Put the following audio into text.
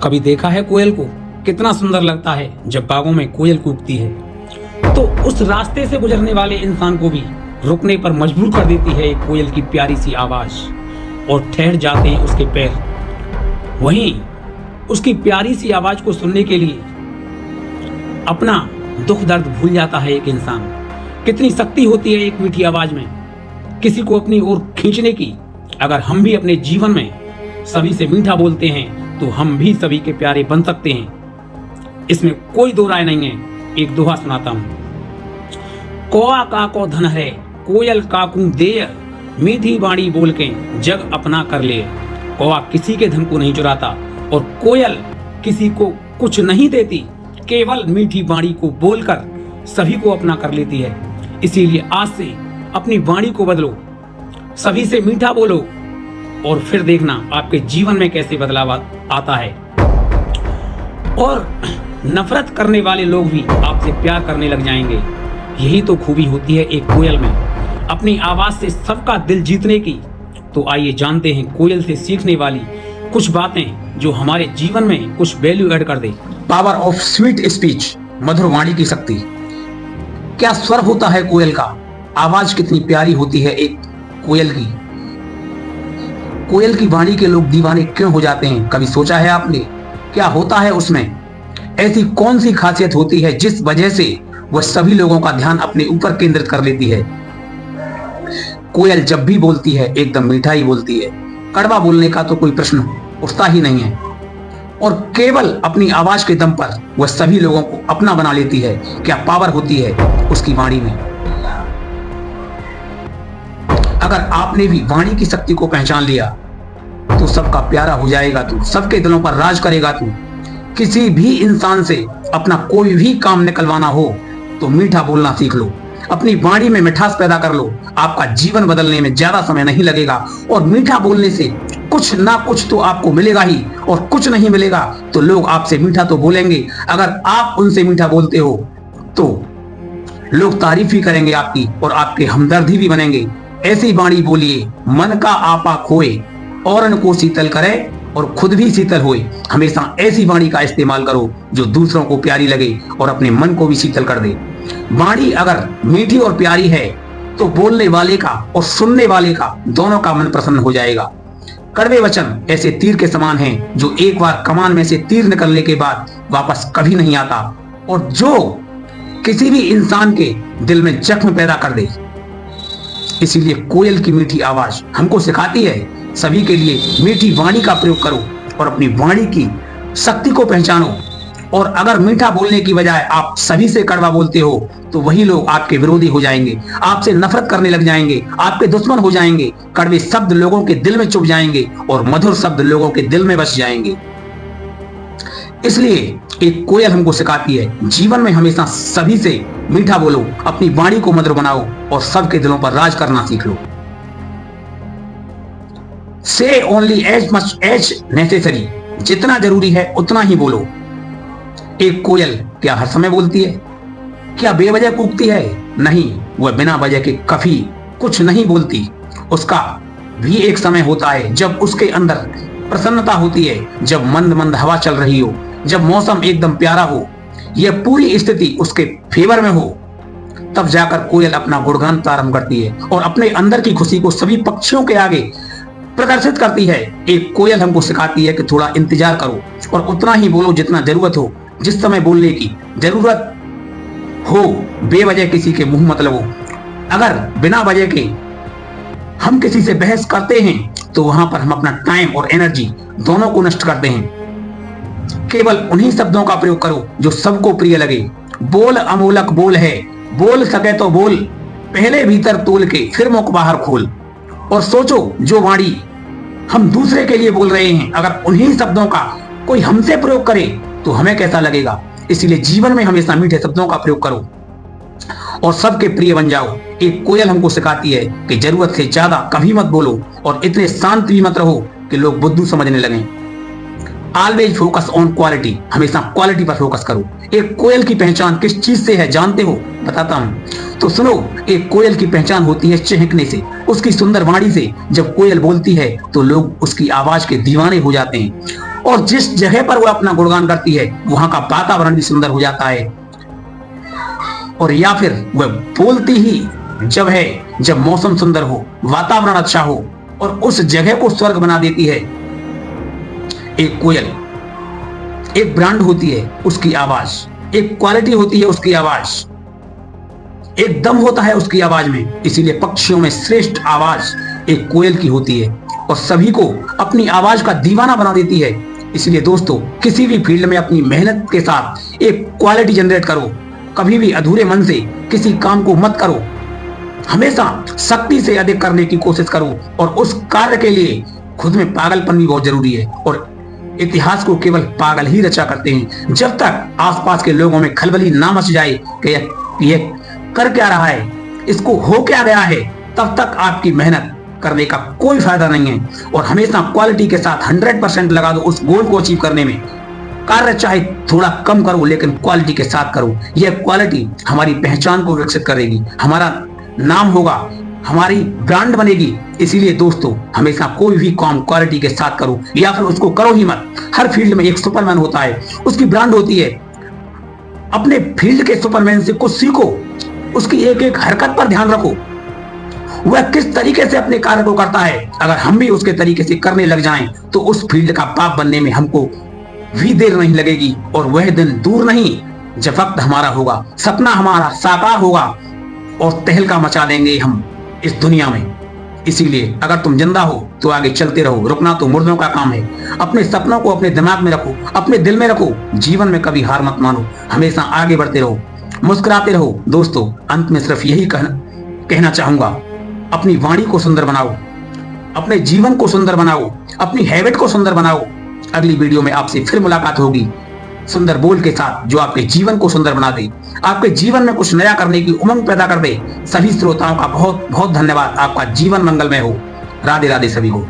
कभी देखा है कोयल को? कितना सुंदर लगता है जब बागों में कोयल कूकती है। तो उस रास्ते से गुजरने वाले इंसान को भी रुकने पर मजबूर कर देती है एक कोयल की प्यारी सी आवाज, और ठहर जाते हैं उसके पैर। वहीं उसकी प्यारी सी आवाज को सुनने के लिए अपना दुख दर्द भूल जाता है एक इंसान। कितनी शक्ति होती है एक मीठी आवाज में, किसी को अपनी ओर खींचने की। अगर हम भी अपने जीवन में सभी से मीठा बोलते हैं तो हम भी सभी के प्यारे बन सकते हैं। इसमें कोई दो राय नहीं है। एक दोहा सुनाता हूं। कौआ काको धन है, कोयल काकू देय, मीठी बाणी बोल के जग अपना कर ले। कौआ किसी के धन को नहीं चुराता और कोयल किसी को कुछ नहीं देती, केवल मीठी बाणी को बोलकर सभी को अपना कर लेती है। इसीलिए आज से अपनी वाणी को बदलो, सभी से मीठा बोलो, और फिर देखना आपके जीवन में कैसे बदलाव आता है। और नफरत करने वाले लोग भी आपसे प्यार करने लग जाएंगे। यही तो खूबी होती है एक कोयल में, अपनी आवाज से सबका दिल जीतने की। तो आइए जानते हैं कोयल से सीखने वाली कुछ बातें जो हमारे जीवन में कुछ वैल्यू ऐड कर दे। पावर ऑफ स्वीट स्पीच, मधुर वाणी की शक्ति। क्या स्वर होता है कोयल का, आवाज कितनी प्यारी होती है एक कोयल की। कोयल की वाणी के लोग दीवाने क्यों हो जाते हैं, कभी सोचा है आपने? क्या होता है उसमें? ऐसी कौन सी खासियत होती है जिस वजह से वह सभी लोगों का ध्यान अपने ऊपर केंद्रित कर लेती है? कोयल जब भी बोलती है एकदम मीठा ही बोलती है, कड़वा बोलने का तो कोई प्रश्न उठता ही नहीं है। और केवल अपनी आवाज के दम पर वह सभी लोगों को अपना बना लेती है। क्या पावर होती है उसकी वाणी में। अगर आपने भी वाणी की शक्ति को पहचान लिया तो सबका प्यारा हो जाएगा तू, सबके दिलों पर राज करेगा तू। किसी भी इंसान से अपना कोई भी काम निकलवाना हो तो मीठा बोलना सीख लो, अपनी वाणी में मिठास पैदा कर लो। आपका जीवन बदलने में ज्यादा समय नहीं लगेगा। और मीठा बोलने से कुछ ना कुछ तो आपको मिलेगा ही, और कुछ नहीं मिलेगा तो लोग आपसे मीठा तो बोलेंगे। अगर आप उनसे मीठा बोलते हो तो लोग तारीफ भी करेंगे आपकी, और आपके हमदर्दी भी बनेंगे। ऐसी वाणी बोलिए मन का आपा खोए, औरन को शीतल करे और खुद भी शीतल होए। हमेशा ऐसी वाणी का इस्तेमाल करो जो दूसरों को प्यारी लगे और अपने मन को भी शीतल कर दे। वाणी अगर मीठी और प्यारी है तो बोलने वाले का और सुनने वाले का दोनों का मन प्रसन्न हो जाएगा। कड़वे वचन ऐसे तीर के समान हैं जो एक बार कमान में से तीर निकलने के बाद वापस कभी नहीं आता, और जो किसी भी इंसान के दिल में जख्म पैदा कर दे। इसीलिए कोयल की मीठी आवाज हमको सिखाती है सभी के लिए मीठी वाणी का प्रयोग करो और अपनी वाणी की शक्ति को पहचानो। और अगर मीठा बोलने की बजाय आप सभी से कड़वा बोलते हो तो वही लोग आपके विरोधी हो जाएंगे, आपसे नफरत करने लग जाएंगे, आपके दुश्मन हो जाएंगे। कड़वे शब्द लोगों के दिल में चुभ जाएंगे और मधुर शब्द लोगों के दिल में बस जाएंगे। इसलिए एक कोयल हमको सिखाती है जीवन में हमेशा सभी से मीठा बोलो, अपनी वाणी को मधुर बनाओ और सबके दिलों पर राज करना सीख लो। Say only as much as necessary, जितना जरूरी है उतना ही बोलो। एक कोयल क्या हर समय बोलती है? क्या बेवजह कूकती है? नहीं, वह बिना वजह के कभी कुछ नहीं बोलती। उसका भी एक समय होता है जब उसके अंदर प्रसन्नता होती है, जब मंद मंद हवा चल रही हो, जब मौसम एकदम प्यारा हो, यह पूरी स्थिति उसके फेवर में हो, तब जाकर कोयल अपना गुणगान प्रारंभ करती है और अपने अंदर की खुशी को सभी पक्षियों के आगे प्रदर्शित करती है। एक कोयल हमको सिखाती है कि थोड़ा इंतजार करो और उतना ही बोलो जितना जरूरत हो, जिस समय बोलने की जरूरत हो। बेवजह किसी के मुंह मत लगो। अगर बिना वजह के हम किसी से बहस करते हैं तो वहां पर हम अपना टाइम और एनर्जी दोनों को नष्ट करते हैं। केवल उन्हीं शब्दों का प्रयोग करो जो सबको प्रिय लगे। बोल अमोलक बोल है, बोल सके तो बोल, पहले भीतर तोल के फिर मुख बाहर खोल। और सोचो जो वाणी हम दूसरे के लिए बोल रहे हैं, अगर उन्हीं शब्दों का कोई हमसे प्रयोग करे तो हमें कैसा लगेगा। इसीलिए जीवन में हमेशा मीठे शब्दों का प्रयोग करो और सबके प्रिय बन जाओ। एक कोयल हमको सिखाती है कि जरूरत से ज्यादा कभी मत बोलो और इतने शांत भी मत रहो कि लोग बुद्धू समझने लगें। ऑलवेज फोकस ऑन क्वालिटी, हमेशा क्वालिटी पर फोकस करो। एक कोयल की पहचान किस चीज से है जानते हो? बताता हूं तो सुनो। एक कोयल की पहचान होती है चहकने से, उसकी सुंदर वाणी से। जब कोयल बोलती है तो लोग उसकी आवाज के दीवाने हो जाते हैं। और जिस जगह पर वो अपना गुणगान करती है वहां का वातावरण भी सुंदर हो जाता है। और या फिर वह बोलती ही जब मौसम सुंदर हो, वातावरण अच्छा हो और उस जगह को स्वर्ग बना देती है। एक कोयल एक ब्रांड होती है उसकी आवाज, एक क्वालिटी होती है उसकी आवाज, एक दम होता है उसकी आवाज में। इसीलिए पक्षियों में श्रेष्ठ आवाज एक कोयल की होती है और सभी को अपनी आवाज का दीवाना बना देती है। इसलिए दोस्तों, किसी भी फील्ड में अपनी मेहनत के साथ एक क्वालिटी जनरेट करो। कभी भी अधूरे मन से किसी काम को मत करो, हमेशा शक्ति से अधिक करने की कोशिश करो। और उस कार्य के लिए खुद में पागलपन भी बहुत जरूरी है। और इतिहास को केवल पागल ही रचा करते हैं। जब तक आसपास के लोगों में खलबली ना मच जाए कि यह कर क्या रहा है, इसको हो क्या गया है, तब तक आपकी मेहनत करने का कोई फायदा नहीं है। और हमेशा क्वालिटी के साथ 100% लगा दो उस गोल को अचीव करने में। कार्य चाहे थोड़ा कम करो लेकिन क्वालिटी के साथ करो। यह क्वालिटी हमारी पहचान को विकसित करेगी, हमारा नाम होगा, हमारी ब्रांड बनेगी। इसीलिए दोस्तों, हमेशा कोई भी काम क्वालिटी के साथ करो या फिर उसको करो ही मत। हर फील्ड में एक सुपरमैन होता है, उसकी ब्रांड होती है। अपने फील्ड के सुपरमैन से कुछ सीखो, उसकी एक एक हरकत पर ध्यान रखो, वह किस तरीके से अपने कार्य को करता है। अगर हम भी उसके तरीके से करने लग जाएं तो उस फील्ड का बाप बनने में हमको भी देर नहीं लगेगी। और वह दिन दूर नहीं जब वक्त हमारा होगा, सपना हमारा साकार होगा और तहलका मचा देंगे हम इस दुनिया में। इसीलिए अगर तुम जिंदा हो तो आगे चलते रहो, रुकना तो मुर्दों का काम है। अपने सपनों को अपने दिमाग में रखो, अपने दिल में रखो। जीवन में कभी हार मत मानो, हमेशा आगे बढ़ते रहो, मुस्कुराते रहो। दोस्तों, अंत में सिर्फ यही कहना चाहूंगा, अपनी वाणी को सुंदर बनाओ, अपने जीवन को सुंदर बनाओ, अपनी हैबिट को सुंदर बनाओ। अगली वीडियो में आपसे फिर मुलाकात होगी सुंदर बोल के साथ, जो आपके जीवन को सुंदर बना दे, आपके जीवन में कुछ नया करने की उमंग पैदा कर दे। सभी श्रोताओं का बहुत बहुत धन्यवाद। आपका जीवन मंगलमय हो। राधे राधे सभी को।